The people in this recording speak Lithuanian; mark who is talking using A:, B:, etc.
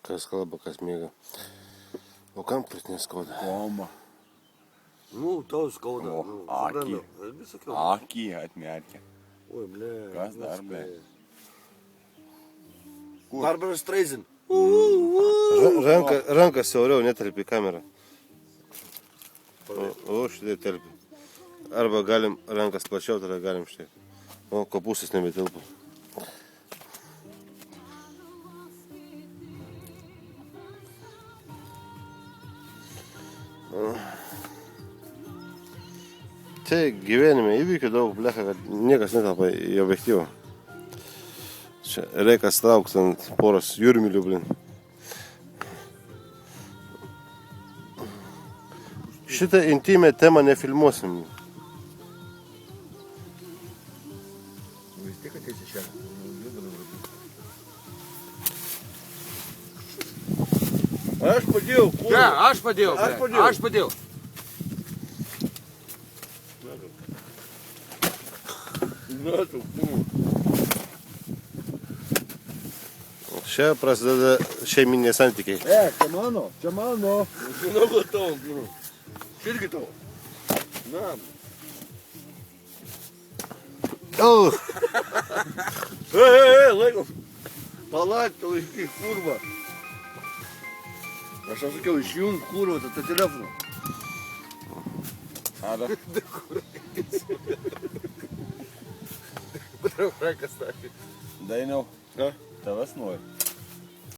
A: Kas kalba, kas miega. O kam krūtinė skauda?
B: Koma.
C: Nu, tau skauda.
B: O,
C: nu,
B: akį.
C: suprantu. Aš sakiau.
B: Akį atmerkia.
C: Oi, ble.
B: Kas dar, ble?
C: Barbara Streisand.
A: Rankas siauriau netelpi į kamerą. O šitai telpi. Arba galim rankas plačiau, tada galim šitai. O kopūstas nebetilpa. Tai gyvenime įvykių daug, blecha, kad niekas netelpa į objektyvą. Čia reikas traukt ant poros jūrmilių, blin. Šitą intimę temą nefilmuosim.
B: Vis tiek ateisi čia.
C: Aš padėjau, kur?
D: Ne, aš padėjau. Aš padėjau.
A: Čia prasideda šeiminiai santykiai.
B: Čia mano, čia mano.
C: Žinau, tau, nu. Irgi tau. Na. Laikom. Palauk, tau iškyk kurva. Aš jau sakiau, išjung kurva, tą telefoną.
B: Ada.
C: Patrauk rankas, takai.
B: Dainiau.
C: Ką?
B: Tavęs nori.